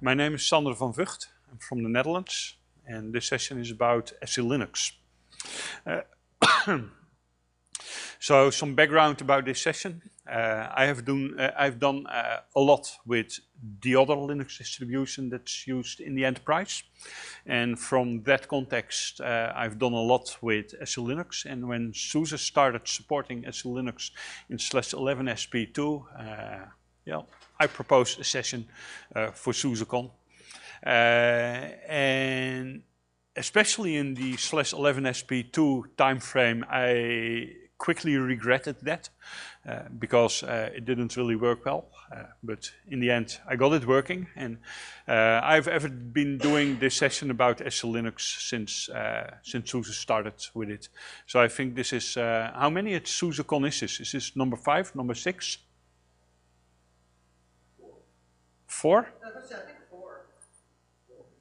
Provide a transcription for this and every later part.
My name is Sander van Vught. I'm from the Netherlands, and this session is about SELinux. So some background about this session. I've done a lot with the other Linux distribution that's used in the enterprise. And from that context, I've done a lot with SELinux. And when SUSE started supporting SELinux in /11SP2, I proposed a session for SUSECON. And especially in the /11SP2 timeframe, I quickly regretted that because it didn't really work well. But in the end, I got it working, and I've been doing this session about SELinux since SUSE started with it. So I think this is how many at SUSECON is this? Is this number 5, number 6? 4? I think 4.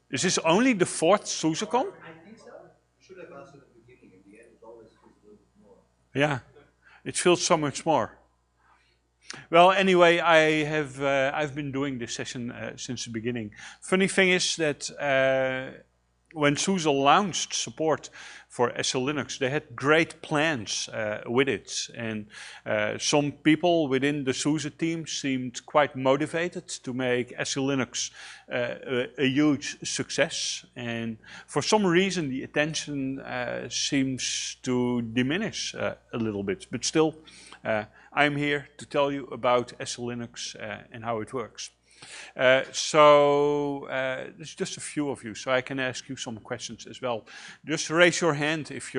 Is this only the 4th SUSECON? I think so. You should have asked at the beginning. In the end, it always feels a little bit more. Yeah, it feels so much more. Well, anyway, I've been doing this session since the beginning. Funny thing is that when SUSE launched support for SELinux, they had great plans with it, and some people within the SUSE team seemed quite motivated to make SELinux a huge success, and for some reason the attention seems to diminish a little bit, but still I'm here to tell you about SELinux and how it works. There's just a few of you, so I can ask you some questions as well. Just raise your hand if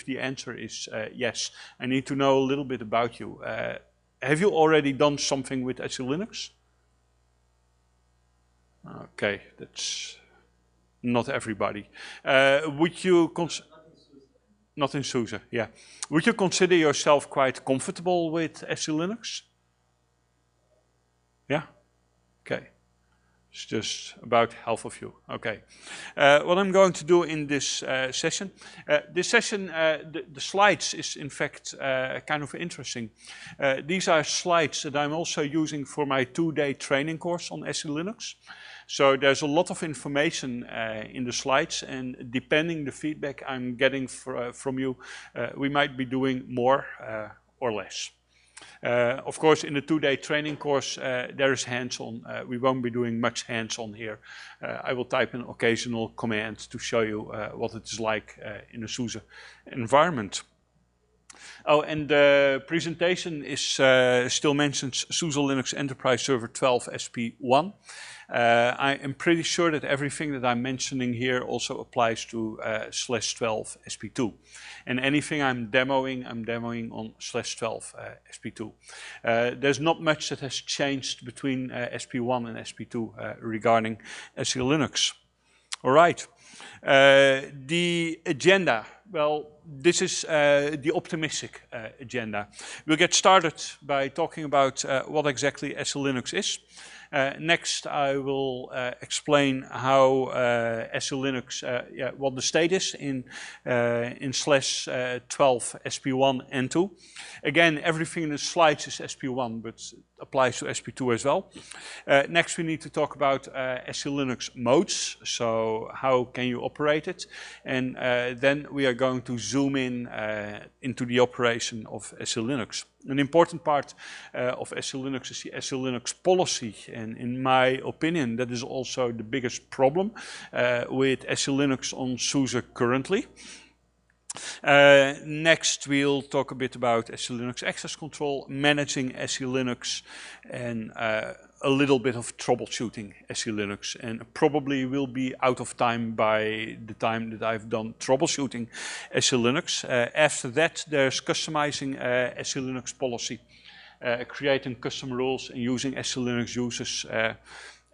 the answer is yes. I need to know a little bit about you. Have you already done something with SELinux? Okay, that's not everybody. Would you not in SUSE, yeah. Would you consider yourself quite comfortable with SELinux? Yeah? Okay. It's just about half of you. Okay. What I'm going to do in this session, the slides is in fact kind of interesting. These are slides that I'm also using for my 2-day training course on SELinux. So there's a lot of information in the slides, and depending the feedback I'm getting from you, we might be doing more or less. Of course, in the 2-day training course, there is hands-on. We won't be doing much hands-on here. I will type an occasional command to show you what it is like in a SUSE environment. Oh, and the presentation is still mentions SUSE Linux Enterprise Server 12 SP1. I am pretty sure that everything that I'm mentioning here also applies to /12 SP2. And anything I'm demoing on /12 SP2. There's not much that has changed between SP1 and SP2 regarding SELinux. All right. The agenda. Well, this is the optimistic agenda. We'll get started by talking about what exactly SELinux is. Next, I will explain how SELinux, what the state is in /12 SP1 and 2. Again, everything in the slides is SP1, but applies to SP2 as well. Next, we need to talk about SELinux modes. So how can you operate it? And then we are going to zoom in into the operation of SELinux. An important part of SELinux is the SELinux policy, and in my opinion, that is also the biggest problem with SELinux on SUSE currently. Next, we'll talk a bit about SELinux access control, managing SELinux, and a little bit of troubleshooting SELinux, and probably will be out of time by the time that I've done troubleshooting SELinux. After that, there's customizing SELinux policy, creating custom rules and using SELinux users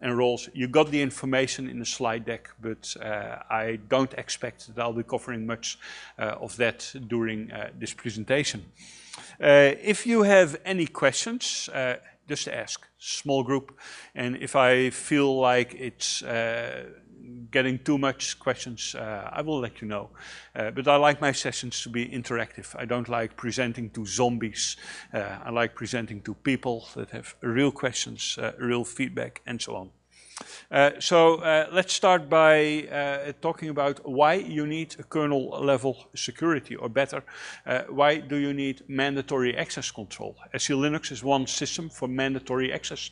and roles. You got the information in the slide deck, but I don't expect that I'll be covering much of that during this presentation. If you have any questions, just ask, small group, and if I feel like it's getting too much questions, I will let you know. But I like my sessions to be interactive. I don't like presenting to zombies. I like presenting to people that have real questions, real feedback, and so on. Let's start by talking about why you need a kernel level security, or better, why do you need mandatory access control? SELinux is one system for mandatory access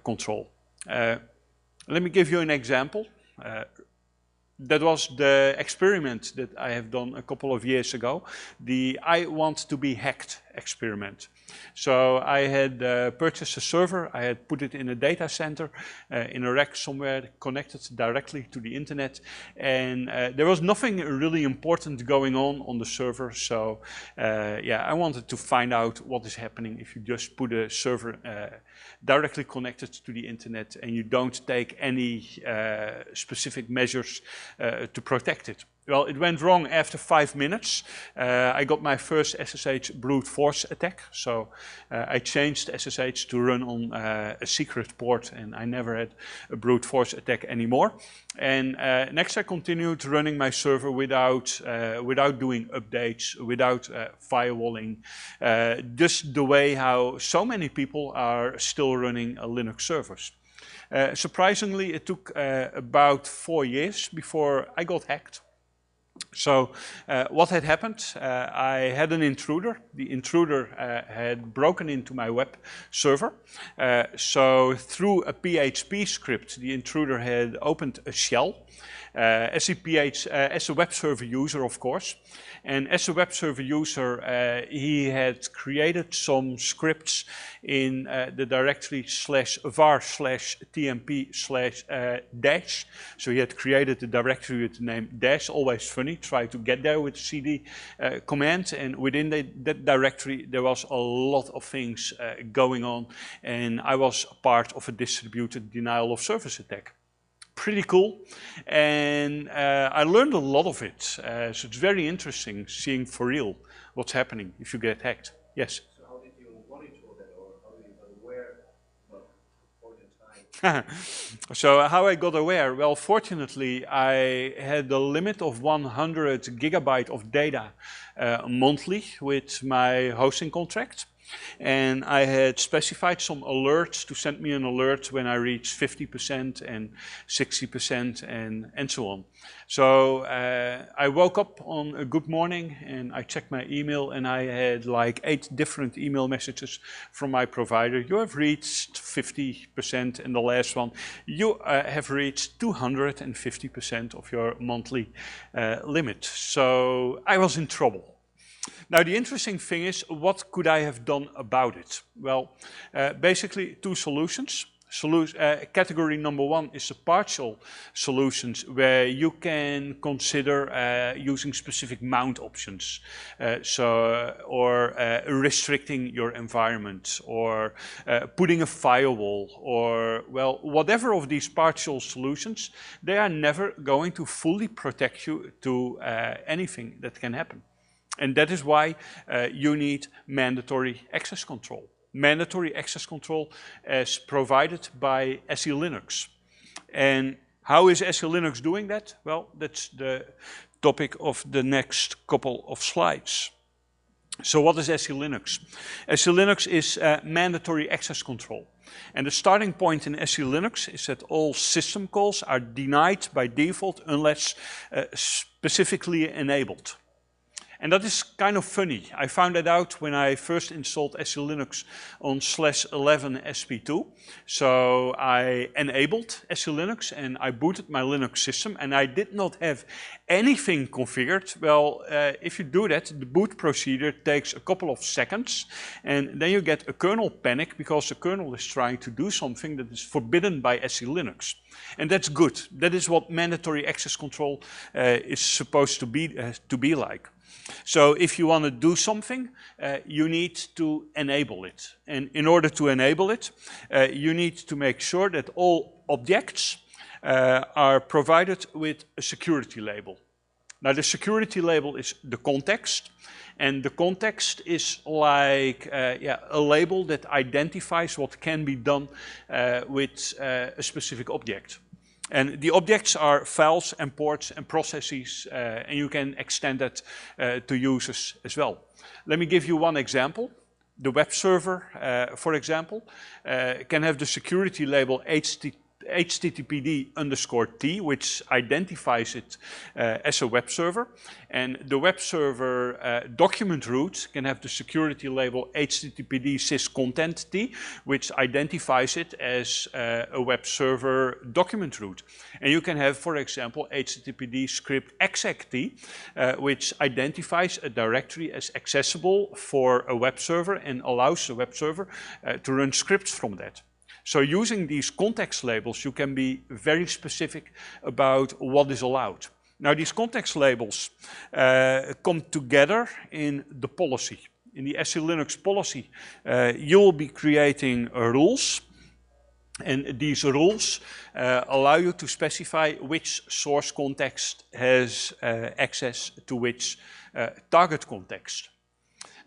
control. Let me give you an example. That was the experiment that I have done a couple of years ago, the I want to be hacked experiment. So I had purchased a server, I had put it in a data center, in a rack somewhere connected directly to the internet, and there was nothing really important going on the server. So yeah, I wanted to find out what is happening if you just put a server directly connected to the internet and you don't take any specific measures to protect it. Well, it went wrong after 5 minutes. I got my first SSH brute force attack. So I changed SSH to run on a secret port, and I never had a brute force attack anymore. And next I continued running my server without doing updates, without firewalling, just the way how so many people are still running Linux servers. Surprisingly, it took about 4 years before I got hacked. So what had happened, I had an intruder. The intruder had broken into my web server. So through a PHP script, the intruder had opened a shell. As a web server user, of course. And as a web server user, he had created some scripts in the directory /var/tmp/dash. So he had created the directory with the name dash, always funny, try to get there with cd command. And within that directory, there was a lot of things going on. And I was part of a distributed denial of service attack. Pretty cool, and I learned a lot of it, so it's very interesting seeing for real what's happening if you get hacked. Yes? So how did you monitor that, or how did you get aware of the point in time? So how I got aware? Well, fortunately, I had a limit of 100 gigabyte of data monthly with my hosting contract. And I had specified some alerts to send me an alert when I reached 50% and 60% and so on. So I woke up on a good morning and I checked my email, and I had like 8 different email messages from my provider. You have reached 50%, and the last one, you have reached 250% of your monthly limit. So I was in trouble. Now, the interesting thing is, what could I have done about it? Well, basically 2 solutions. Category number 1 is the partial solutions, where you can consider using specific mount options, or restricting your environment, or putting a firewall, or, well, whatever of these partial solutions, they are never going to fully protect you to anything that can happen. And that is why you need mandatory access control. Mandatory access control is provided by SELinux. And how is SELinux doing that? Well, that's the topic of the next couple of slides. So what is SELinux? SELinux is mandatory access control. And the starting point in SELinux is that all system calls are denied by default unless specifically enabled. And that is kind of funny. I found that out when I first installed SELinux on /11 SP2. So I enabled SELinux and I booted my Linux system, and I did not have anything configured. Well, if you do that, the boot procedure takes a couple of seconds, and then you get a kernel panic because the kernel is trying to do something that is forbidden by SELinux. And that's good. That is what mandatory access control is supposed to be like. So if you want to do something, you need to enable it. And in order to enable it, you need to make sure that all objects are provided with a security label. Now, the security label is the context. And the context is like a label that identifies what can be done with a specific object. And the objects are files and ports and processes, and you can extend that to users as well. Let me give you one example. The web server, for example, can have the security label HTTPD_T, which identifies it as a web server. And the web server document root can have the security label HTTPD syscontent T, which identifies it as a web server document root. And you can have, for example, HTTPD script exec T, which identifies a directory as accessible for a web server and allows the web server to run scripts from that. So using these context labels, you can be very specific about what is allowed. Now these context labels come together in the policy. In the SELinux policy, you will be creating rules, and these rules allow you to specify which source context has access to which target context.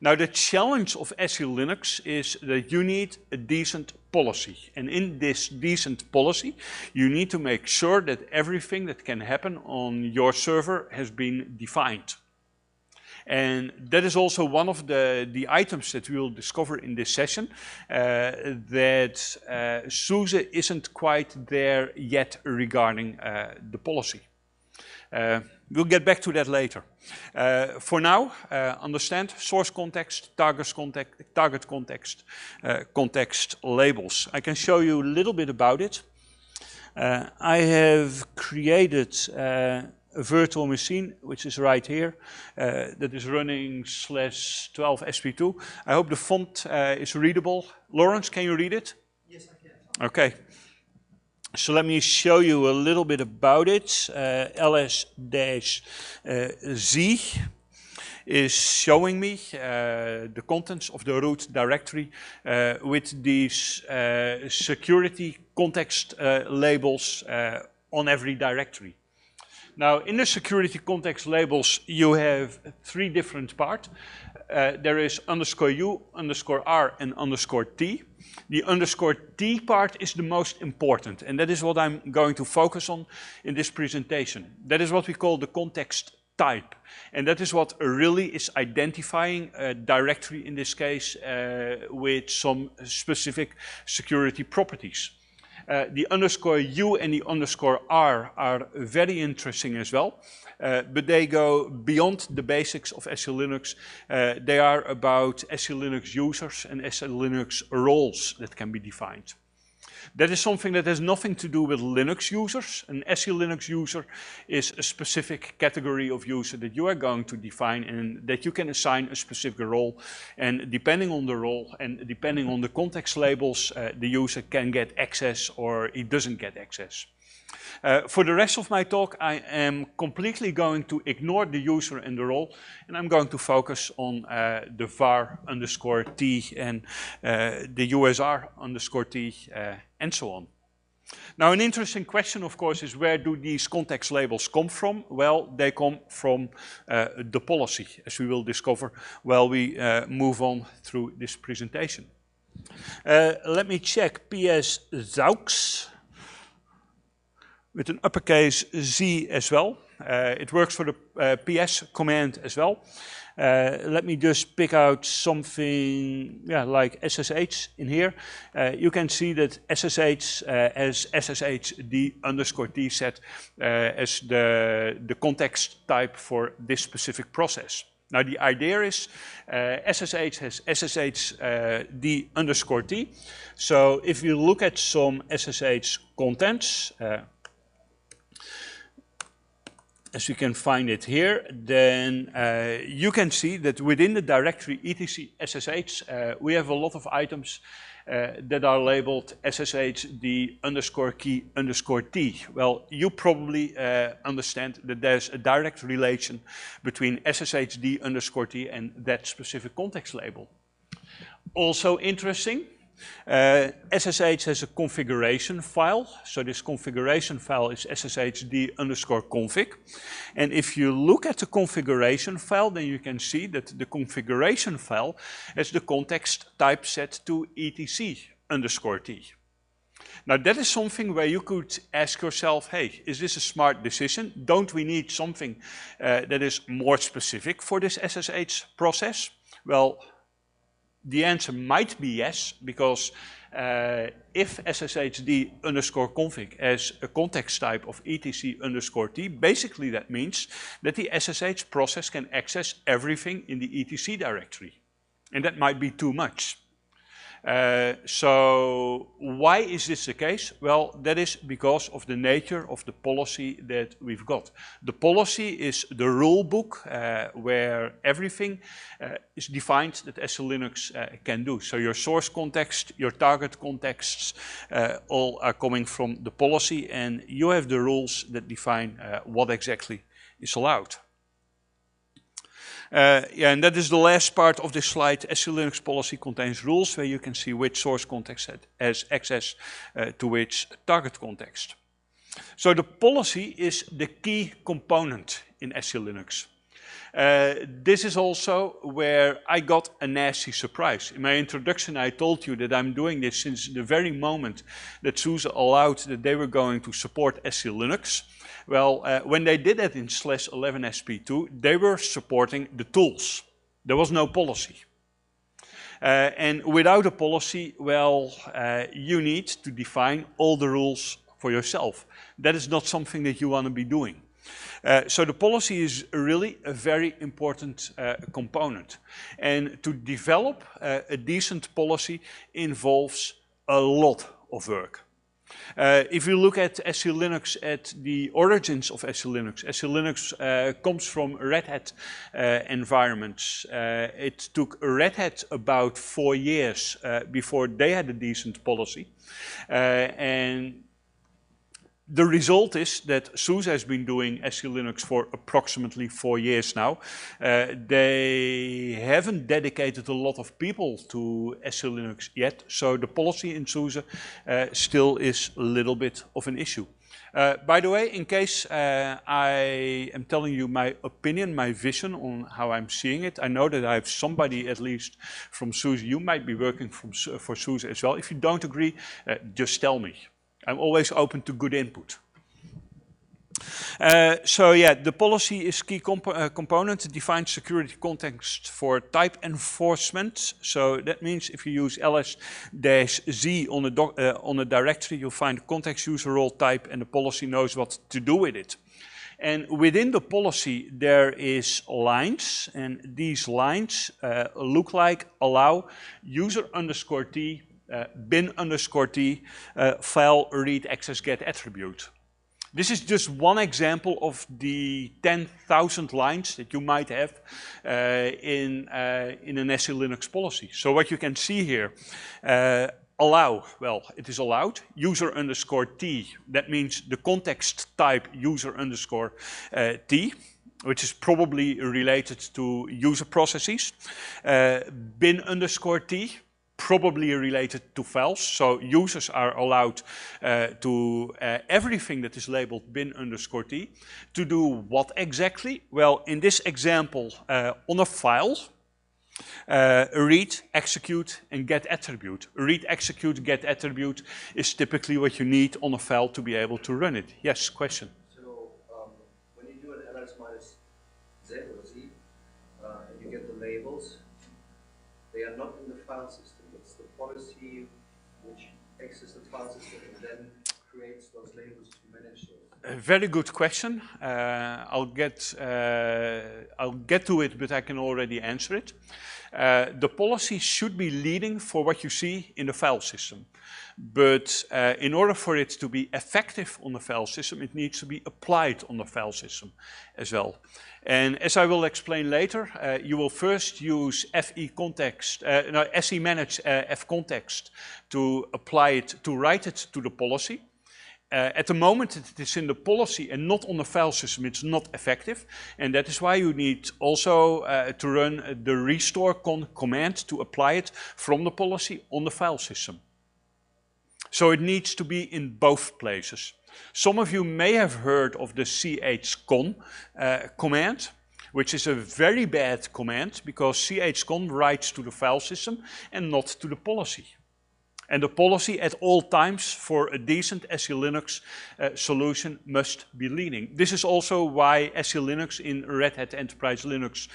Now the challenge of SELinux is that you need a decent policy. And in this decent policy, you need to make sure that everything that can happen on your server has been defined. And that is also one of the items that we will discover in this session, that SUSE isn't quite there yet regarding the policy. We'll get back to that later. For now, understand source context, target context, context labels. I can show you a little bit about it. I have created a virtual machine, which is right here, that is running /12 SP2. I hope the font is readable. Lawrence, can you read it? Yes, I can. Okay. So let me show you a little bit about it. ls-z is showing me the contents of the root directory with these security context labels on every directory. Now, in the security context labels, you have three different parts. There is _u, _r, and _t. The _t part is the most important, and that is what I'm going to focus on in this presentation. That is what we call the context type, and that is what really is identifying a directory, in this case, with some specific security properties. The _u and the _r are very interesting as well, but they go beyond the basics of SELinux. They are about SELinux users and SELinux roles that can be defined. That is something that has nothing to do with Linux users. An SELinux user is a specific category of user that you are going to define and that you can assign a specific role. And depending on the role and depending on the context labels, the user can get access or he doesn't get access. For the rest of my talk, I am completely going to ignore the user and the role, and I'm going to focus on the var_t and the usr_t and so on. Now, an interesting question, of course, is where do these context labels come from? Well, they come from the policy, as we will discover while we move on through this presentation. Let me check PS Zaux with an uppercase Z as well. It works for the PS command as well. Let me just pick out something like SSH in here. You can see that SSH has SSHD_t set as the context type for this specific process. Now the idea is SSH has SSHD_t. So if you look at some SSH contents, as you can find it here, then you can see that within the directory etc SSH, we have a lot of items that are labeled SSHD_key_t. Well, you probably understand that there's a direct relation between SSHD_t and that specific context label. Also interesting, SSH has a configuration file. So this configuration file is SSHD_config. And if you look at the configuration file, then you can see that the configuration file has the context type set to etc_t. Now that is something where you could ask yourself, hey, is this a smart decision? Don't we need something that is more specific for this SSH process? Well, the answer might be yes, because if sshd_config has a context type of etc_t, basically that means that the SSH process can access everything in the etc directory. And that might be too much. So why is this the case? Well, that is because of the nature of the policy that we've got. The policy is the rule book where everything is defined that SELinux can do. So your source context, your target contexts, all are coming from the policy, and you have the rules that define what exactly is allowed. Yeah, and that is the last part of this slide. SELinux policy contains rules where you can see which source context has access to which target context. So the policy is the key component in SELinux. This is also where I got a nasty surprise. In my introduction I told you that I'm doing this since the very moment that SUSE allowed that they were going to support SELinux. Well, when they did that in SLES 11SP2, they were supporting the tools. There was no policy. And without a policy, well, you need to define all the rules for yourself. That is not something that you want to be doing. So the policy is really a very important component. And to develop a decent policy involves a lot of work. If you look at SELinux, at the origins of SELinux, SELinux comes from Red Hat environments. It took Red Hat about 4 years before they had a decent policy. And the result is that SUSE has been doing SELinux for approximately 4 years now. They haven't dedicated a lot of people to SELinux yet, so the policy in SUSE still is a little bit of an issue. By the way, in case I am telling you my opinion, my vision on how I'm seeing it, I know that I have somebody at least from SUSE. You might be working for SUSE as well. If you don't agree, just tell me. I'm always open to good input. So yeah, the policy is key component. It defines security context for type enforcement. So that means if you use ls-z on a directory, you'll find context user role type, and the policy knows what to do with it. And within the policy there is lines, and these lines look like allow user_t bin_t file read access get attribute. This is just one example of the 10,000 lines that you might have in an SELinux policy. So what you can see here, allow, well, it is allowed. User_t, that means the context type user_t, which is probably related to user processes. Bin_t, probably related to files, so users are allowed to everything that is labeled bin_t. To do what exactly? Well, in this example, on a file, read, execute, and get attribute. Read, execute, get attribute is typically what you need on a file to be able to run it. Yes, question? So when you do an ls-z or z, and you get the labels, they are not in the file system. It's the policy which accesses the file system and then creates those labels to manage those. A very good question. I'll get to it, but I can already answer it. The policy should be leading for what you see in the file system. But in order for it to be effective on the file system, it needs to be applied on the file system as well. And as I will explain later, you will first use SEManage fcontext to apply it, to write it to the policy. At the moment it is in the policy and not on the file system, it's not effective. And that is why you need also to run the restorecon command to apply it from the policy on the file system. So it needs to be in both places. Some of you may have heard of the chcon command, which is a very bad command because chcon writes to the file system and not to the policy. And the policy at all times for a decent SELinux solution must be leading. This is also why SELinux in Red Hat Enterprise Linux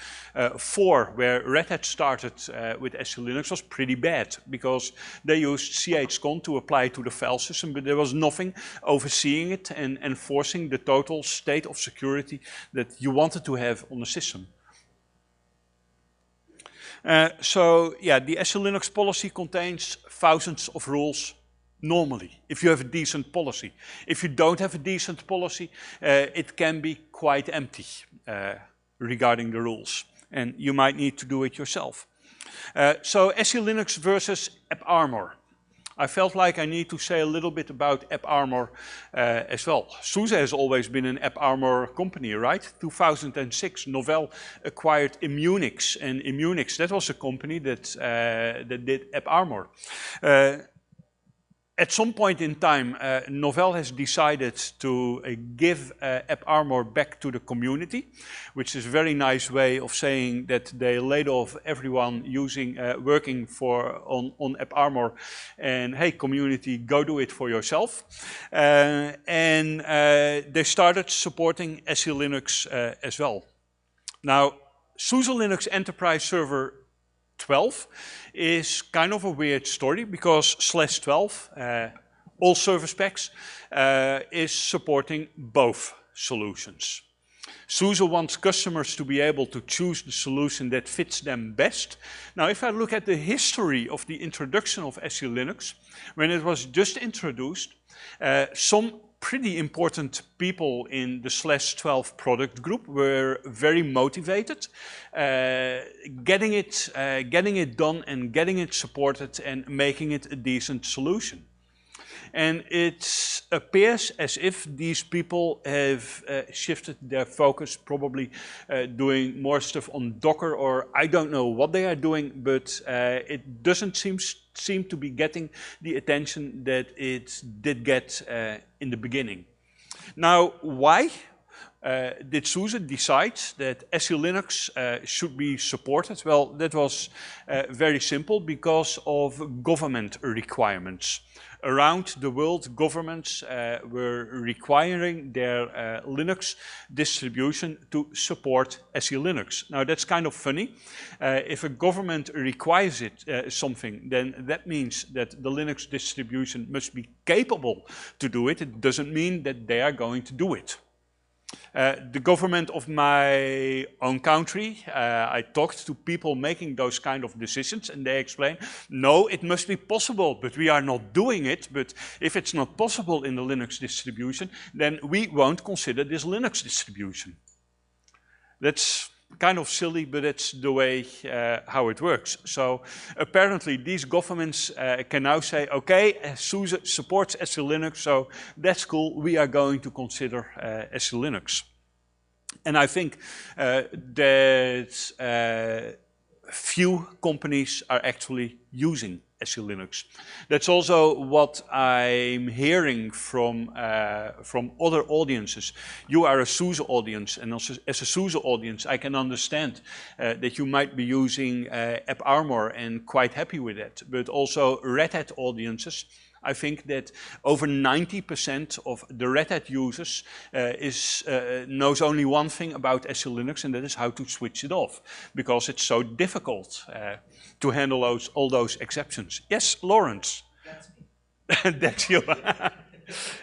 4, where Red Hat started with SELinux, was pretty bad, because they used CHCON to apply to the file system, but there was nothing overseeing it and enforcing the total state of security that you wanted to have on the system. So yeah, the SELinux policy contains thousands of rules normally, if you have a decent policy. If you don't have a decent policy, it can be quite empty regarding the rules, and you might need to do it yourself. So SELinux versus AppArmor. I felt like I need to say a little bit about AppArmor as well. SUSE has always been an AppArmor company, right? 2006, Novell acquired Immunix, and Immunix, that was a company that, that did AppArmor. At some point in time, Novell has decided to give AppArmor back to the community, which is a very nice way of saying that they laid off everyone using, working on AppArmor, and hey, community, go do it for yourself. And they started supporting SELinux as well. Now, SUSE Linux Enterprise Server 12 is kind of a weird story, because SLES 12, all service packs, is supporting both solutions. SUSE wants customers to be able to choose the solution that fits them best. Now, if I look at the history of the introduction of SELinux, when it was just introduced, some pretty important people in the SLES 12 product group were very motivated, getting it done and getting it supported and making it a decent solution. And it appears as if these people have shifted their focus, probably doing more stuff on Docker, or I don't know what they are doing, but it doesn't seem to be getting the attention that it did get in the beginning. Now, why did SUSE decide that SELinux should be supported? Well, that was very simple, because of government requirements. Around the world, governments were requiring their Linux distribution to support SELinux. Now, that's kind of funny. If a government requires something, then that means that the Linux distribution must be capable to do it. It doesn't mean that they are going to do it. The government of my own country, I talked to people making those kind of decisions, and they explain, no, it must be possible, but we are not doing it. But if it's not possible in the Linux distribution, then we won't consider this Linux distribution. That's kind of silly, but it's the way how it works. So apparently these governments can now say, okay, SUSE supports SELinux, so that's cool, we are going to consider SELinux. And I think that few companies are actually using SELinux. That's also what I'm hearing from other audiences. You are a SUSE audience, and also as a SUSE audience, I can understand that you might be using AppArmor and quite happy with it. But also Red Hat audiences, I think that over 90% of the Red Hat users knows only one thing about SELinux, and that is how to switch it off, because it's so difficult to handle all those exceptions. Yes, Lawrence? That's me. That's you.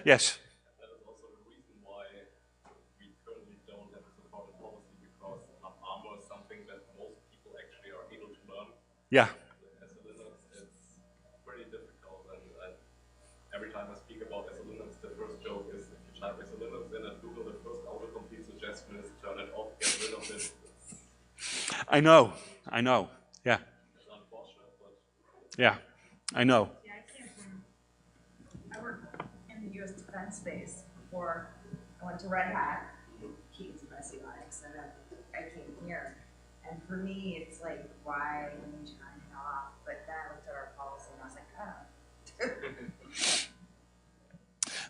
Yes. That is also the reason why we currently don't have a supported policy, because AppArmor is something that most people actually are able to learn. Yeah. SELinux, it's pretty difficult, and every time I speak about SELinux, the first joke is if you type SELinux in at Google, the first autocomplete suggestion is turn it off, get rid of it. I know, yeah. It's unfortunate, but... Yeah, I know. Yeah, I worked in the U.S. defense space before I went to Red Hat, keys of SELinux, and then I came here. And for me, it's like, why are you turning it off? But then I looked at our policy and I was like, oh.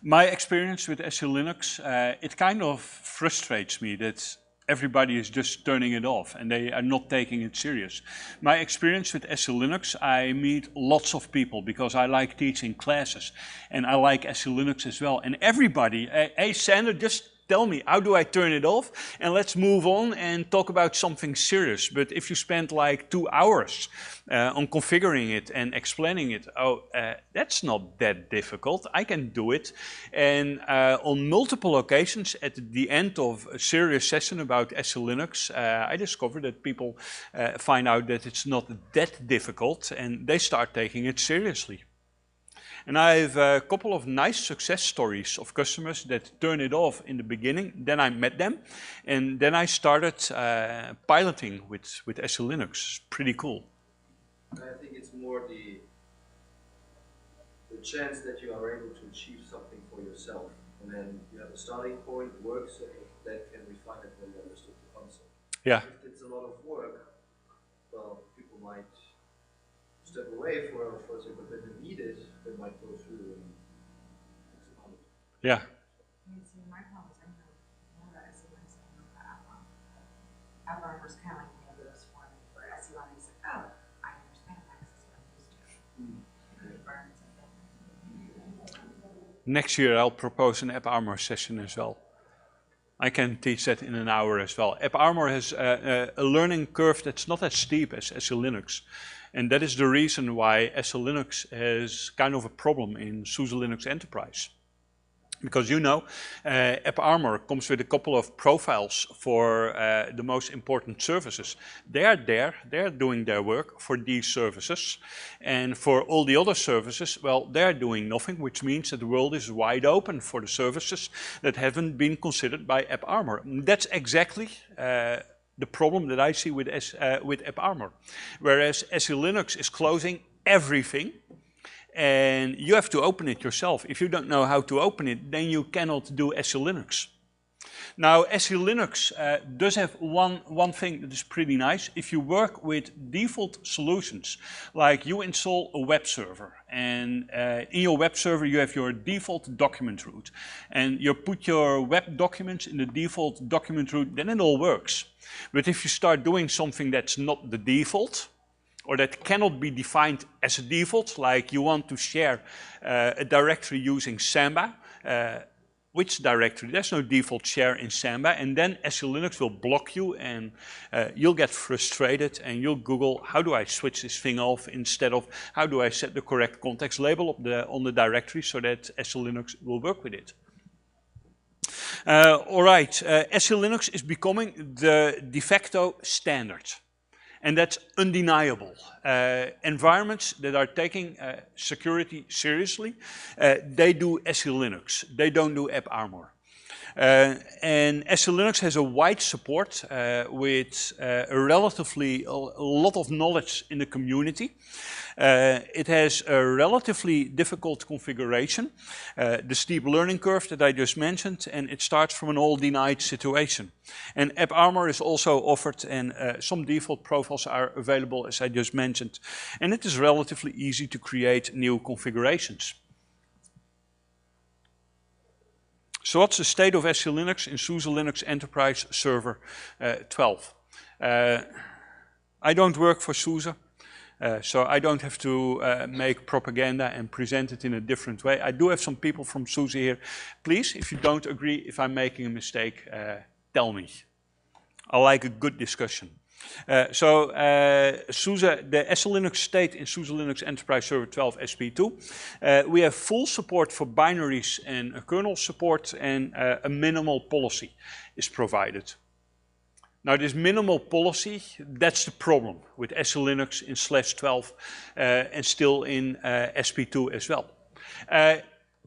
My experience with SELinux, it kind of frustrates me that everybody is just turning it off and they are not taking it serious. My experience with SELinux, I meet lots of people because I like teaching classes and I like SELinux as well. And everybody, hey Sander, just tell me, how do I turn it off? And let's move on and talk about something serious. But if you spend like 2 hours on configuring it and explaining it, that's not that difficult. I can do it. And on multiple occasions, at the end of a serious session about SELinux, I discovered that people find out that it's not that difficult and they start taking it seriously. And I have a couple of nice success stories of customers that turn it off in the beginning. Then I met them, and then I started piloting with SELinux. It's pretty cool. I think it's more the chance that you are able to achieve something for yourself, and then you have a starting point, works, and that can refine it when you understood the concept. Yeah. If it's a lot of work, well, people might step away for a second, but when they need it, they might go through and expand it. Yeah. See, my problem is I know more about SELinux than I know about AppArmor. AppArmor's kind of like one of those for me, where SELinux is like, oh, I understand that because that's what I'm used to. The environments like that. Next year I'll propose an AppArmor session as well. I can teach that in an hour as well. AppArmor has a learning curve that's not as steep as SELinux. And that is the reason why SELinux has kind of a problem in SUSE Linux Enterprise. Because you know, AppArmor comes with a couple of profiles for the most important services. They are there, they're doing their work for these services. And for all the other services, well, they're doing nothing, which means that the world is wide open for the services that haven't been considered by AppArmor. That's exactly the problem that I see with AppArmor. Whereas SELinux is closing everything, and you have to open it yourself. If you don't know how to open it, then you cannot do SELinux. Now, SELinux does have one thing that is pretty nice. If you work with default solutions, like you install a web server, and in your web server you have your default document root, and you put your web documents in the default document root, then it all works. But if you start doing something that's not the default, or that cannot be defined as a default, like you want to share a directory using Samba, which directory? There's no default share in Samba, and then SELinux will block you, and you'll get frustrated, and you'll Google, how do I switch this thing off, instead of how do I set the correct context label on the directory so that SELinux will work with it. All right, SELinux is becoming the de facto standard. And that's undeniable. Environments that are taking security seriously, they do SELinux. They don't do AppArmor. And SELinux has a wide support with a lot of knowledge in the community. It has a relatively difficult configuration, the steep learning curve that I just mentioned, and it starts from an all denied situation. And AppArmor is also offered, and some default profiles are available, as I just mentioned. And it is relatively easy to create new configurations. So what's the state of SELinux in SUSE Linux Enterprise Server 12? I don't work for SUSE, so I don't have to make propaganda and present it in a different way. I do have some people from SUSE here. Please, if you don't agree, if I'm making a mistake, tell me. I like a good discussion. SUSE, the SELinux state in SUSE Linux Enterprise Server 12 SP2. We have full support for binaries and kernel support, and a minimal policy is provided. Now this minimal policy, that's the problem with SELinux in /12 and still in SP2 as well.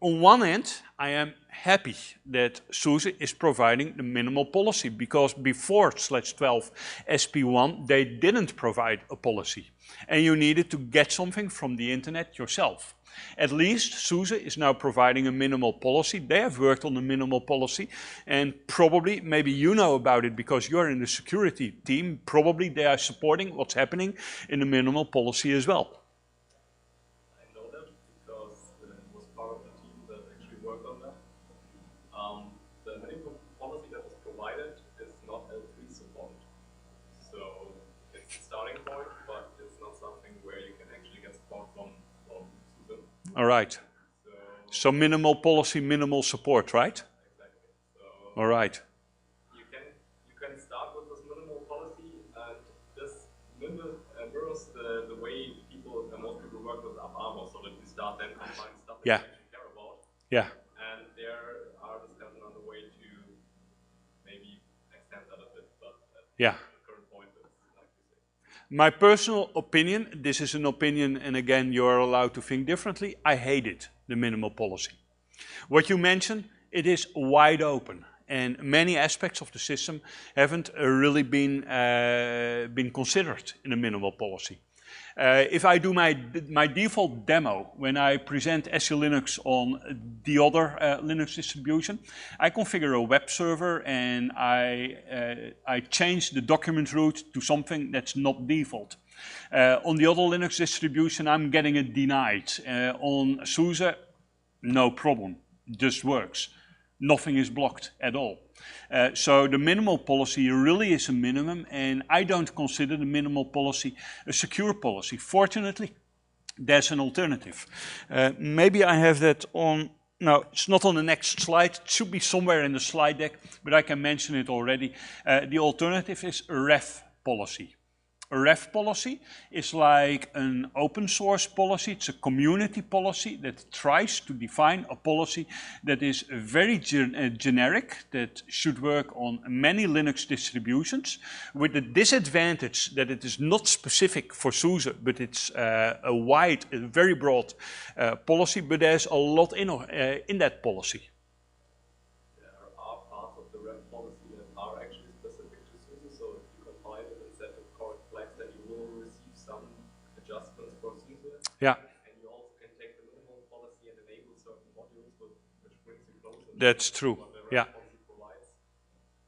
On one hand, I am happy that SUSE is providing the minimal policy, because before /12 SP1 they didn't provide a policy and you needed to get something from the internet yourself. At least SUSE is now providing a minimal policy. They have worked on the minimal policy, and probably, maybe you know about it because you're in the security team, probably they are supporting what's happening in the minimal policy as well. The minimum policy that was provided is not L3 All right. So minimal policy, minimal support, right? Exactly. So All right. you can start with this minimal policy, and this mirrors the way most people work with AppArmor, so that you start then combining stuff that you actually care about. Yeah. And there are discussions on the way to maybe extend that a bit, but Yeah. the current point is like you say. My personal opinion, this is an opinion, and again, you're allowed to think differently. I hate it, the minimal policy. What you mentioned, it is wide open, and many aspects of the system haven't really been considered in a minimal policy. If I do my default demo, when I present SELinux on the other Linux distribution, I configure a web server and I change the document route to something that's not default. On the other Linux distribution, I'm getting it denied. On SUSE, no problem, just works. Nothing is blocked at all. So the minimal policy really is a minimum, and I don't consider the minimal policy a secure policy. Fortunately, there's an alternative. Maybe I have that on, no, it's not on the next slide. It should be somewhere in the slide deck, but I can mention it already. The alternative is a ref policy. A ref policy is like an open source policy. It's a community policy that tries to define a policy that is very generic, that should work on many Linux distributions, with the disadvantage that it is not specific for SUSE, but it's a wide, a very broad policy, but there's a lot in that policy. There are parts of the ref policy that are actually specific to SUSE, so if you compile it and set the correct flags, then you will receive some adjustments for SUSE. Yeah. And you also can take the minimal policy and enable certain modules, which brings you closer That's to true. what the ref Yeah. policy provides.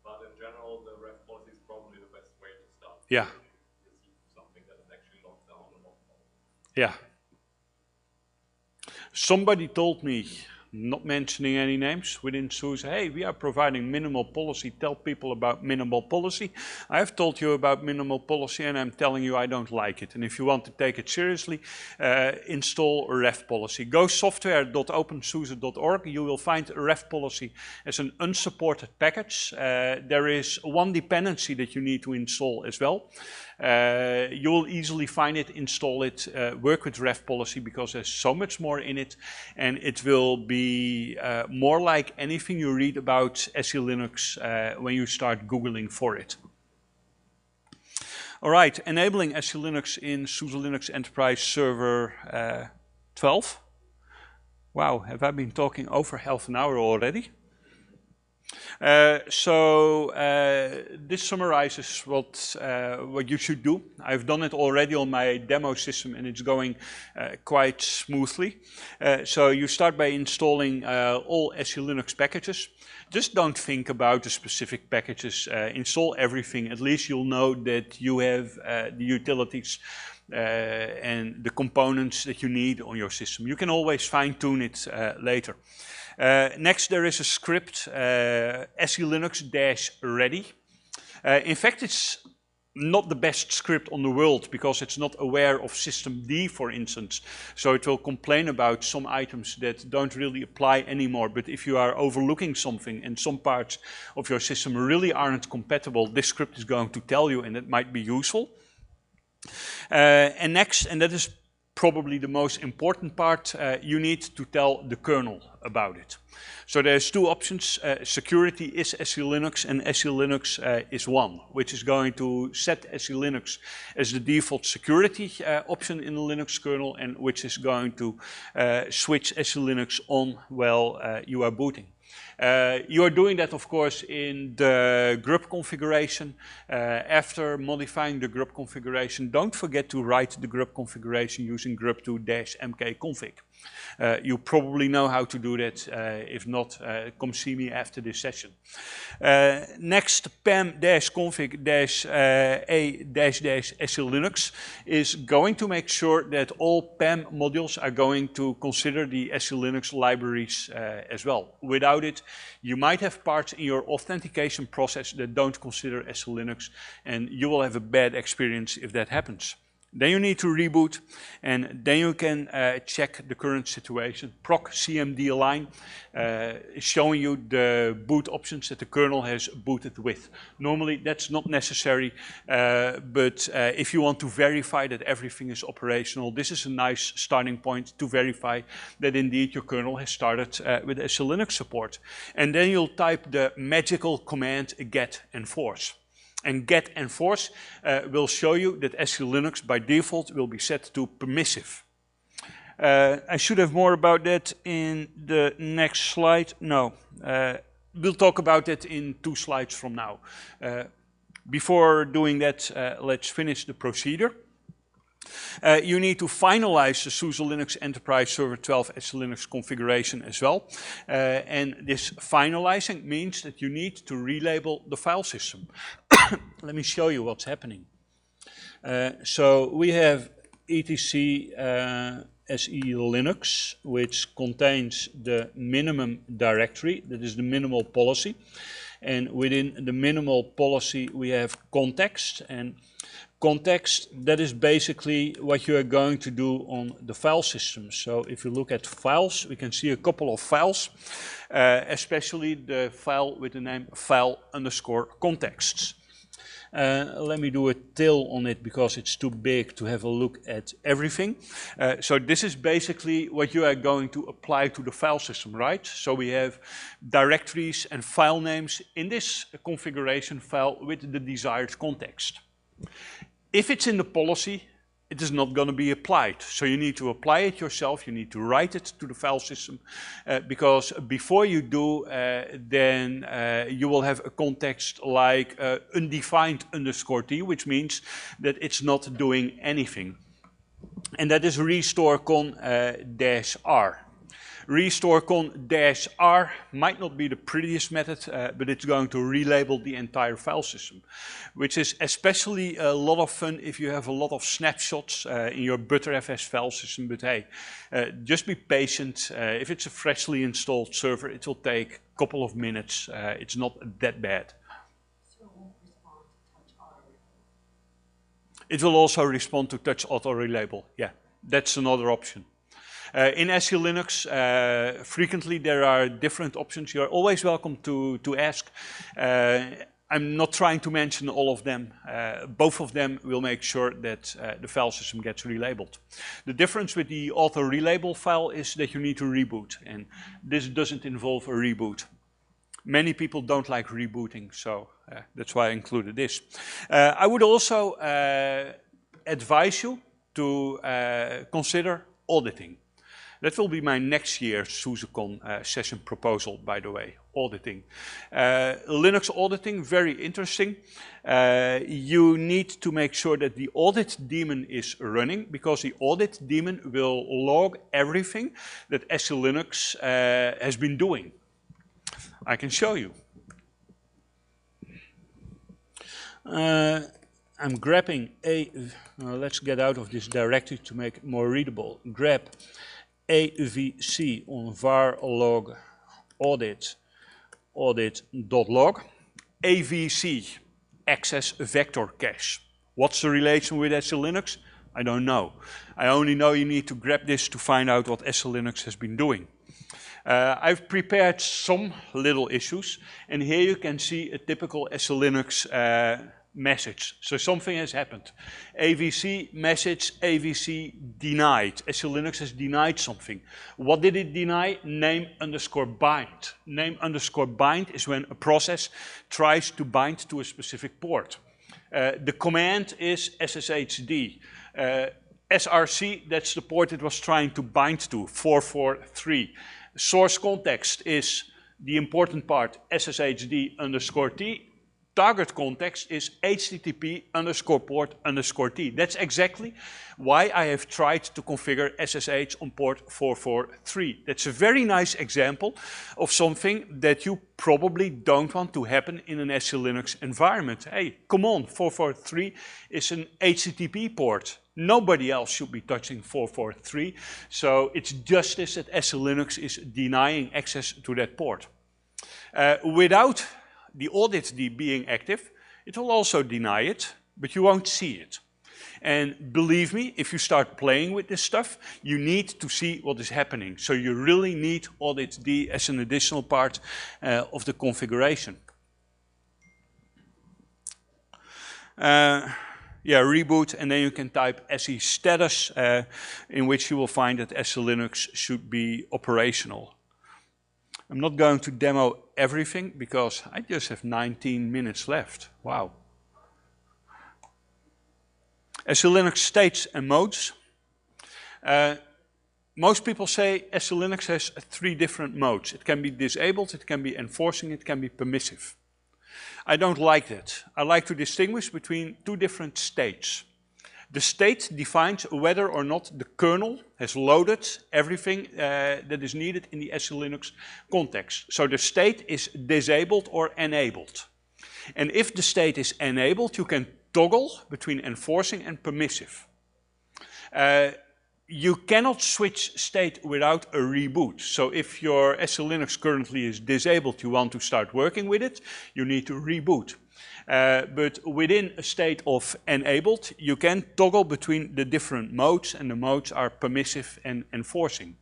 But in general, the ref policy is probably the best way to start. Yeah. You receive something that is actually locked down and locked down. Yeah. Somebody told me, not mentioning any names within SUSE, hey, we are providing minimal policy, tell people about minimal policy. I've told you about minimal policy and I'm telling you I don't like it. And if you want to take it seriously, install a ref policy. Go software.opensuse.org, you will find a ref policy as an unsupported package. There is one dependency that you need to install as well. You will easily find it, install it, work with ref policy, because there's so much more in it, and it will be more like anything you read about SELinux when you start Googling for it. All right, enabling SELinux in SUSE Linux Enterprise Server 12. Wow, have I been talking over half an hour already? This summarizes what you should do. I've done it already on my demo system and it's going quite smoothly. So you start by installing all SELinux packages. Just don't think about the specific packages. Install everything. At least you'll know that you have the utilities and the components that you need on your system. You can always fine-tune it later. Next, there is a script, SELinux-ready. In fact, it's not the best script on the world because it's not aware of systemd, for instance. So it will complain about some items that don't really apply anymore. But if you are overlooking something and some parts of your system really aren't compatible, this script is going to tell you, and it might be useful. And next, and that is probably the most important part, you need to tell the kernel about it. So there's two options. Security is SELinux and SELinux is 1, which is going to set SELinux as the default security option in the Linux kernel, and which is going to switch SELinux on while you are booting. You are doing that, of course, in the grub configuration. After modifying the grub configuration, don't forget to write the grub configuration using grub2-mkconfig. You probably know how to do that. If not, come see me after this session. Next, pam-config-a-SELinux is going to make sure that all PAM modules are going to consider the SELinux libraries as well. Without it, you might have parts in your authentication process that don't consider SELinux, and you will have a bad experience if that happens. Then you need to reboot, and then you can check the current situation. Proc cmd align is showing you the boot options that the kernel has booted with. Normally that's not necessary, but if you want to verify that everything is operational, this is a nice starting point to verify that indeed your kernel has started with SELinux support. And then you'll type the magical command get enforce. And get enforce will show you that SELinux by default will be set to permissive. I should have more about that in the next slide. No, we'll talk about that in 2 slides from now. Before doing that, let's finish the procedure. You need to finalize the SUSE Linux Enterprise Server 12 SELinux configuration as well. And this finalizing means that you need to relabel the file system. Let me show you what's happening. So we have etc SELinux, which contains the minimum directory, that is the minimal policy. And within the minimal policy we have context, and context, that is basically what you are going to do on the file system. So if you look at files, we can see a couple of files, especially the file with the name file_contexts. Let me do a tail on it because it's too big to have a look at everything. So this is basically what you are going to apply to the file system, right? So we have directories and file names in this configuration file with the desired context. If it's in the policy, it is not going to be applied. So you need to apply it yourself, you need to write it to the file system, because before you do, then you will have a context like undefined_t, which means that it's not doing anything. And that is restore_con-r. Restore_con-r might not be the prettiest method, but it's going to relabel the entire file system, which is especially a lot of fun if you have a lot of snapshots in your Btrfs file system. But hey, just be patient. If it's a freshly installed server, it will take a couple of minutes. It's not that bad. So it won't respond to touch auto relabel. It will also respond to touch auto relabel. Yeah, that's another option. In SELinux, frequently there are different options. You're always welcome to ask. I'm not trying to mention all of them. Both of them will make sure that the file system gets relabeled. The difference with the auto relabel file is that you need to reboot, and this doesn't involve a reboot. Many people don't like rebooting, so that's why I included this. I would also advise you to consider auditing. That will be my next year's SUSECON session proposal, by the way, auditing. Linux auditing, very interesting. You need to make sure that the audit daemon is running, because the audit daemon will log everything that SELinux has been doing. I can show you. I'm grabbing let's get out of this directory to make it more readable. Grab avc on var log audit.log. avc, access vector cache. What's the relation with SELinux? I don't know. I only know you need to grab this to find out what SELinux has been doing. I've prepared some little issues, and here you can see a typical SELinux message. So something has happened. AVC message, AVC denied. SELinux has denied something. What did it deny? Name_bind. Name_bind is when a process tries to bind to a specific port. The command is SSHD. SRC, that's the port it was trying to bind to, 443. Source context is the important part, SSHD_T. Target context is HTTP_port_T. That's exactly why I have tried to configure SSH on port 443. That's a very nice example of something that you probably don't want to happen in an SELinux environment. Hey, come on, 443 is an HTTP port. Nobody else should be touching 443. So it's justice that SELinux is denying access to that port. Without the audit being active, it will also deny it, but you won't see it. And believe me, if you start playing with this stuff, you need to see what is happening. So you really need audit D as an additional part of the configuration. Yeah, reboot, and then you can type SE status, in which you will find that SELinux should be operational. I'm not going to demo everything because I just have 19 minutes left. Wow. SELinux states and modes. Most people say SELinux has 3 different modes. It can be disabled, it can be enforcing, it can be permissive. I don't like that. I like to distinguish between 2 different states. The state defines whether or not the kernel has loaded everything that is needed in the SELinux context. So the state is disabled or enabled. And if the state is enabled, you can toggle between enforcing and permissive. You cannot switch state without a reboot. So if your SELinux currently is disabled, you want to start working with it, you need to reboot. But within a state of enabled, you can toggle between the different modes, and the modes are permissive and enforcing.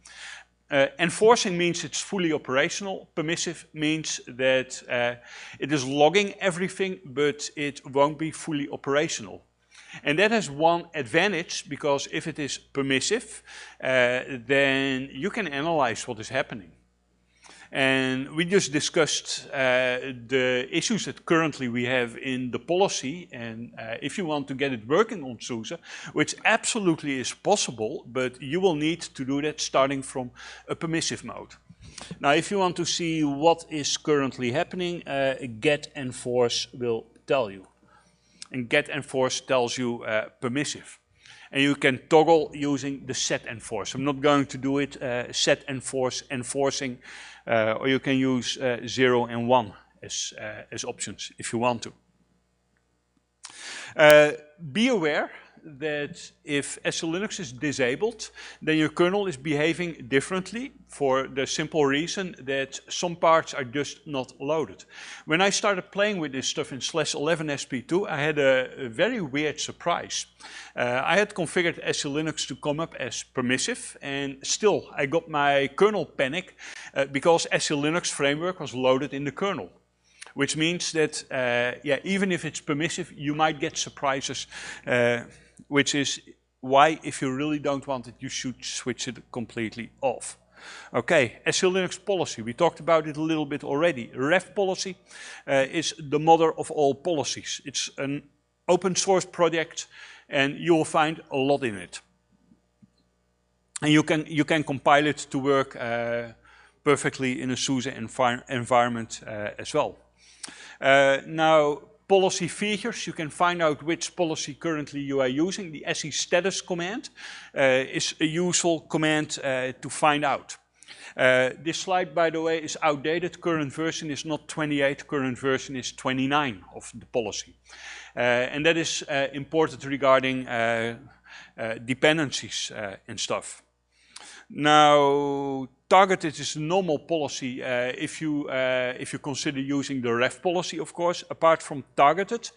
Enforcing means it's fully operational. Permissive means that it is logging everything, but it won't be fully operational. And that has one advantage, because if it is permissive, then you can analyze what is happening. And we just discussed the issues that currently we have in the policy, and if you want to get it working on SUSE, which absolutely is possible, but you will need to do that starting from a permissive mode. Now, if you want to see what is currently happening, get enforce will tell you. And get enforce tells you permissive. And you can toggle using the set enforce. I'm not going to do it, set enforce, enforcing, or you can use 0 and 1 as options if you want to. Be aware that if SELinux is disabled, then your kernel is behaving differently, for the simple reason that some parts are just not loaded. When I started playing with this stuff in SLES 11 SP2, I had a very weird surprise. I had configured SELinux to come up as permissive, and still I got my kernel panic because SELinux framework was loaded in the kernel. Which means that, yeah, even if it's permissive, you might get surprises, which is why, if you really don't want it, you should switch it completely off. Okay, SELinux policy, we talked about it a little bit already. Ref policy is the mother of all policies. It's an open source project, and you will find a lot in it. And you can compile it to work perfectly in a SUSE environment as well. Now, policy features, you can find out which policy currently you are using. The SE status command is a useful command to find out. This slide, by the way, is outdated. Current version is not 28, current version is 29 of the policy. And that is important regarding dependencies and stuff. Now, targeted is a normal policy if you consider using the ref policy, of course. Apart from targeted,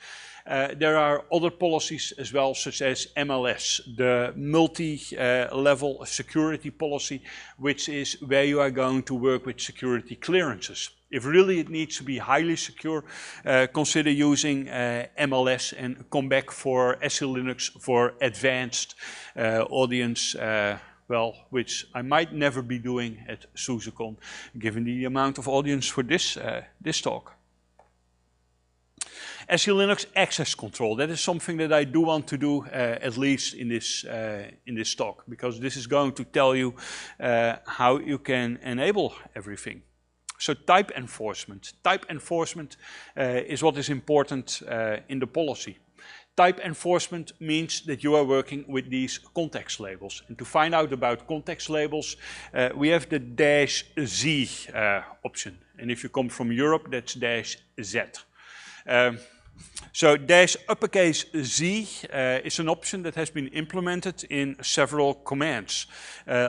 there are other policies as well, such as MLS, the multi-level security policy, which is where you are going to work with security clearances. If really it needs to be highly secure, consider using MLS and come back for SELinux for advanced audience. Well, which I might never be doing at SUSECON, given the amount of audience for this talk. SELinux access control, that is something that I do want to do at least in this talk, because this is going to tell you how you can enable everything. So type enforcement. Type enforcement is what is important in the policy. Type enforcement means that you are working with these context labels. And to find out about context labels, we have the -Z option. And if you come from Europe, that's -Z. So -uppercase Z is an option that has been implemented in several commands,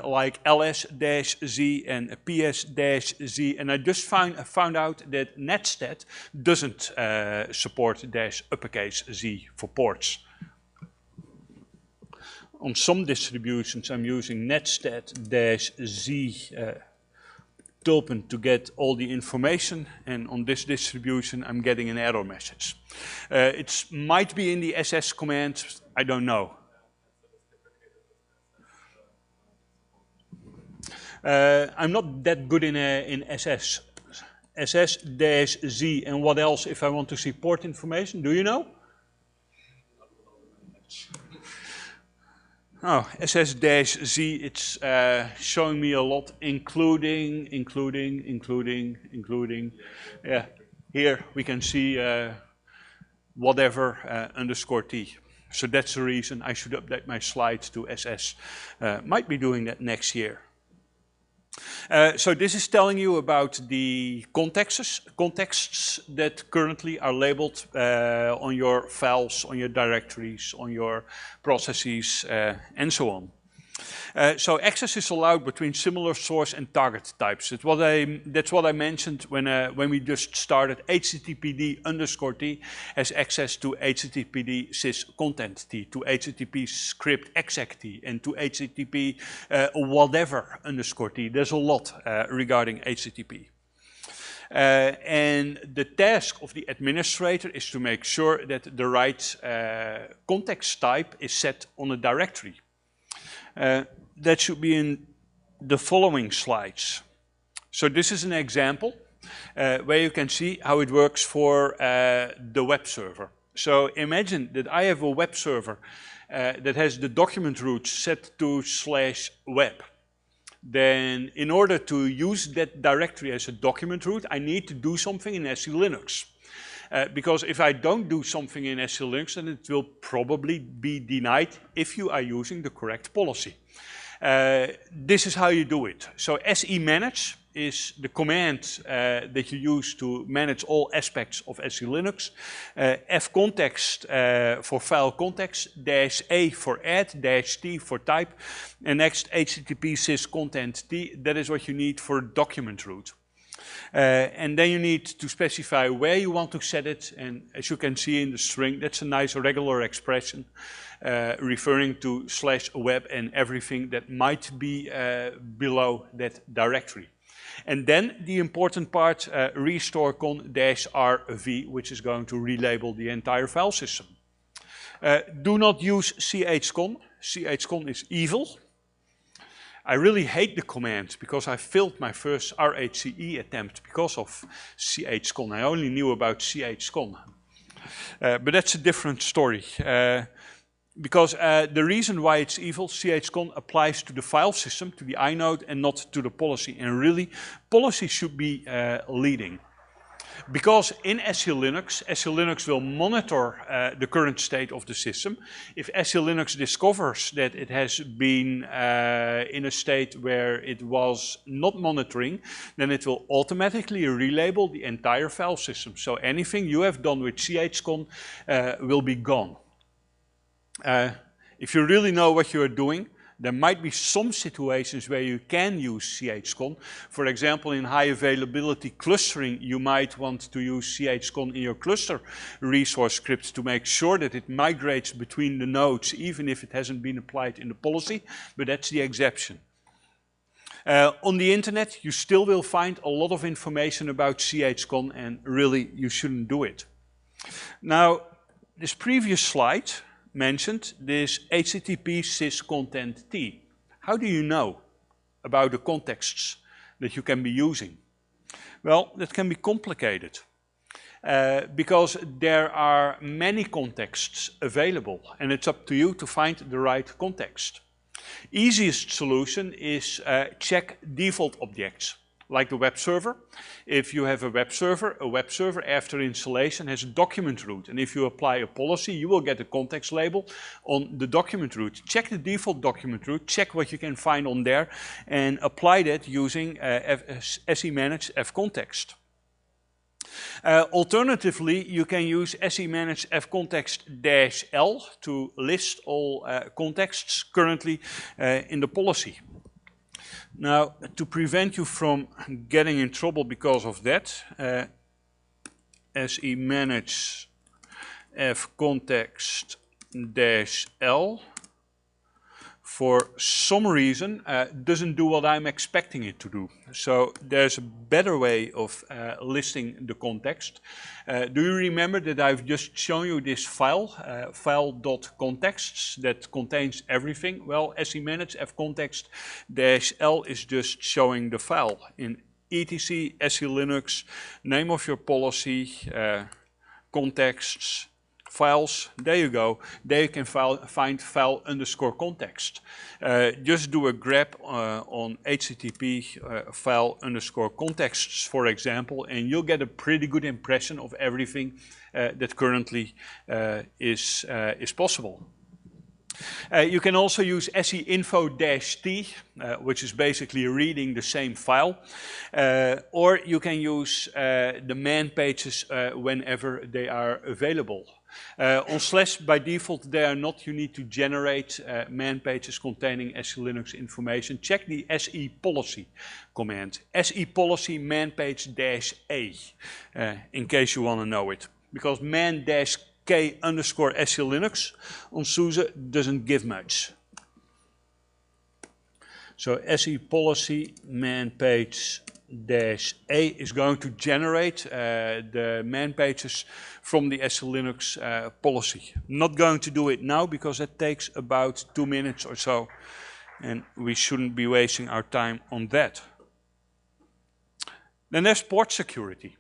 like ls-z and ps-z. And I just found out that netstat doesn't support -uppercase Z for ports. On some distributions I'm using netstat-z tulpen to get all the information, and on this distribution I'm getting an error message. It might be in the SS command, I don't know. I'm not that good in SS. SS-z, and what else if I want to see port information? Do you know? Oh, SS-z, it's showing me a lot, including. Yeah, here we can see whatever _t. So that's the reason I should update my slides to SS. Might be doing that next year. So this is telling you about the contexts that currently are labeled on your files, on your directories, on your processes, and so on. So access is allowed between similar source and target types. That's what I mentioned when we just started. HTTPD_t has access to HTTPD syscontent_t, to HTTP script exec_t, and to HTTP whatever_t. There's a lot regarding HTTP. And the task of the administrator is to make sure that the right context type is set on a directory. That should be in the following slides. So this is an example where you can see how it works for the web server. So imagine that I have a web server that has the document root set to /web. Then in order to use that directory as a document root, I need to do something in SELinux. Because if I don't do something in SELinux, then it will probably be denied if you are using the correct policy. This is how you do it. So SEmanage is the command that you use to manage all aspects of SELinux. fcontext for file context, -a for add, -t for type, and next HTTP syscontent_t, that is what you need for document root. And then you need to specify where you want to set it, and as you can see in the string, that's a nice regular expression referring to /web and everything that might be below that directory. And then the important part, restore_con-rv, which is going to relabel the entire file system. Do not use chcon. Chcon is evil. I really hate the command because I failed my first RHCE attempt because of chcon. I only knew about chcon. But that's a different story. Because the reason why it's evil, chcon applies to the file system, to the inode, and not to the policy. And really, policy should be leading. Because in SELinux, SELinux will monitor the current state of the system. If SELinux discovers that it has been in a state where it was not monitoring, then it will automatically relabel the entire file system. So anything you have done with chcon will be gone. If you really know what you are doing, there might be some situations where you can use chcon. For example, in high availability clustering, you might want to use chcon in your cluster resource script to make sure that it migrates between the nodes, even if it hasn't been applied in the policy, but that's the exception. On the internet, you still will find a lot of information about chcon, and really, you shouldn't do it. Now, this previous slide mentioned this HTTP syscontent_t. How do you know about the contexts that you can be using? Well, that can be complicated because there are many contexts available, and it's up to you to find the right context. Easiest solution is check default objects. Like the web server. If you have a web server after installation has a document root. And if you apply a policy, you will get a context label on the document root. Check the default document root, check what you can find on there, and apply that using SEmanage fcontext. Alternatively, you can use SEmanage fcontext-l to list all contexts currently in the policy. Now, to prevent you from getting in trouble because of that, SEmanage fcontext-l, for some reason doesn't do what I'm expecting it to do. So there's a better way of listing the context. Do you remember that I've just shown you this file, file.contexts, that contains everything? Well, SEmanage fcontext-l is just showing the file in etc SELinux, name of your policy, contexts, files. There you go. There you can find file underscore context. Just do a grep on HTTP file underscore contexts, for example, and you'll get a pretty good impression of everything that currently is possible. You can also use seinfo-t, which is basically reading the same file, or you can use the man pages whenever they are available. On SLES, by default, they are not. You need to generate man pages containing SELinux information. Check the SEPolicy command, SEPolicy manpage-a, in case you want to know it, because man-k underscore SELinux on SUSE doesn't give much. So SEPolicy manpage-a is going to generate the man pages from the SELinux policy. Not going to do it now because it takes about 2 minutes or so, and we shouldn't be wasting our time on that. Then there's port security.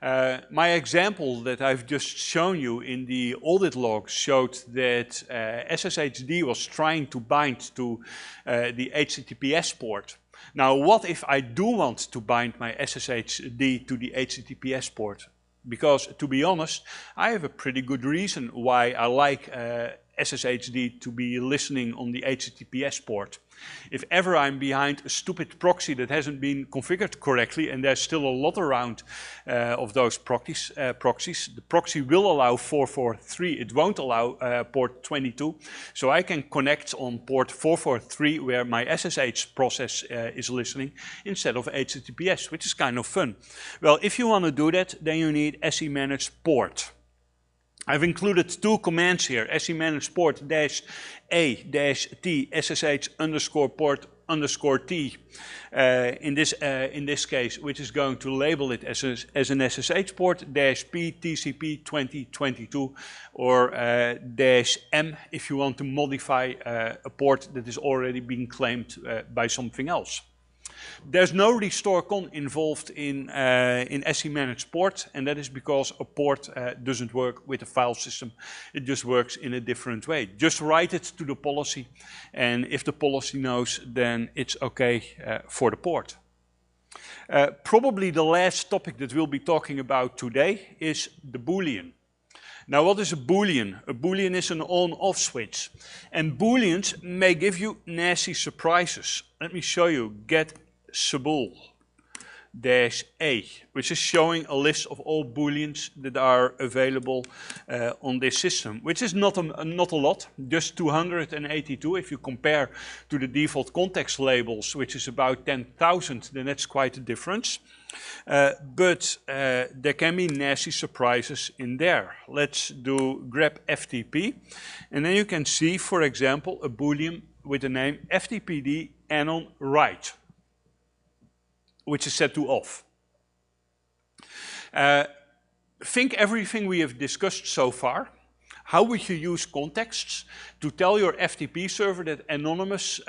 My example that I've just shown you in the audit log showed that SSHD was trying to bind to the HTTPS port. Now, what if I do want to bind my SSHD to the HTTPS port? Because, to be honest, I have a pretty good reason why I like SSHD to be listening on the HTTPS port. If ever I'm behind a stupid proxy that hasn't been configured correctly, and there's still a lot around of those proxies, the proxy will allow 443, it won't allow port 22, so I can connect on port 443 where my SSH process is listening instead of HTTPS, which is kind of fun. Well, if you want to do that, then you need SEmanage port. I've included 2 commands here, SEmanage port -a-t ssh underscore port underscore t in this case, which is going to label it as an SSH port, -p TCP 2022, or -m if you want to modify a port that is already being claimed by something else. There's no restore con involved in SEmanage port, and that is because a port doesn't work with a file system. It just works in a different way. Just write it to the policy, and if the policy knows, then it's okay for the port. Probably the last topic that we'll be talking about today is the Boolean. Now, what is a Boolean? A Boolean is an on-off switch, and Booleans may give you nasty surprises. Let me show you. Get Sabul -a, which is showing a list of all Booleans that are available on this system, which is not a lot, just 282. If you compare to the default context labels, which is about 10,000, then that's quite a difference. But there can be nasty surprises in there. Let's do grep FTP, and then you can see, for example, a Boolean with the name FTPD anon write, which is set to off. Think everything we have discussed so far. How would you use contexts to tell your FTP server that anonymous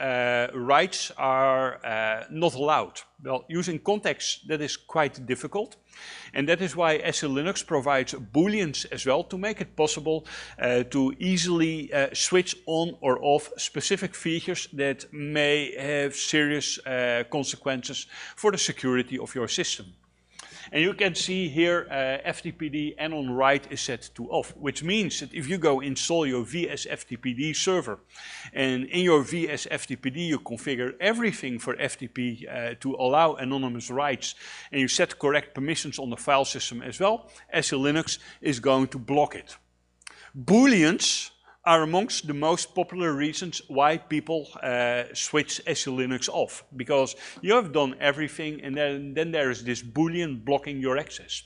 writes are not allowed? Well, using context, that is quite difficult. And that is why SELinux provides Booleans as well to make it possible to easily switch on or off specific features that may have serious consequences for the security of your system. And you can see here FTPD anon write is set to off, which means that if you go install your VS-FTPD server, and in your VS-FTPD you configure everything for FTP to allow anonymous writes, and you set correct permissions on the file system as well, SELinux is going to block it. Booleans are amongst the most popular reasons why people switch SELinux off, because you have done everything and then there is this Boolean blocking your access.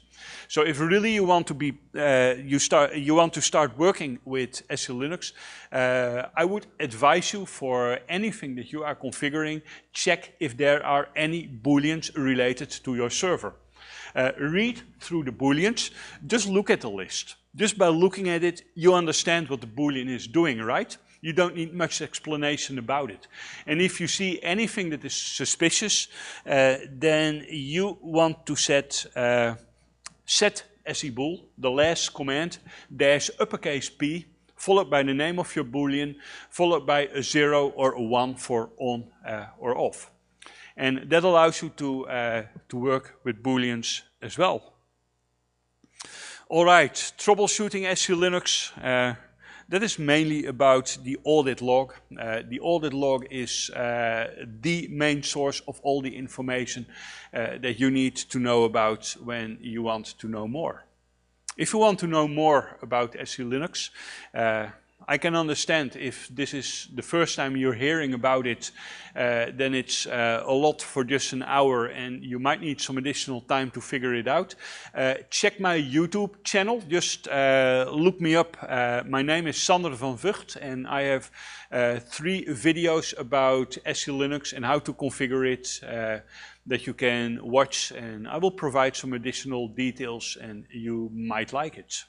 So if really you want to be, you want to start working with SELinux, I would advise you for anything that you are configuring, check if there are any booleans related to your server. Read through the booleans, just look at the list. Just by looking at it, you understand what the boolean is doing, right? You don't need much explanation about it. And if you see anything that is suspicious, then you want to set SEBool, the last command, dash uppercase P, followed by the name of your boolean, followed by a 0 or a 1 for on or off. And that allows you to work with booleans as well. All right, troubleshooting SELinux. That is mainly about the audit log. The audit log is the main source of all the information that you need to know about when you want to know more. If you want to know more about SELinux, I can understand if this is the first time you're hearing about it, then it's a lot for just an hour and you might need some additional time to figure it out. Check my YouTube channel, just look me up. My name is Sander van Vught and I have 3 videos about SELinux and how to configure it that you can watch, and I will provide some additional details and you might like it.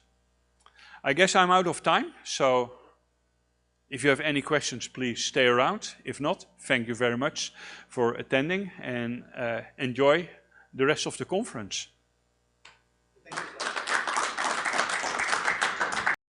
I guess I'm out of time, so if you have any questions, please stay around. If not, thank you very much for attending and enjoy the rest of the conference.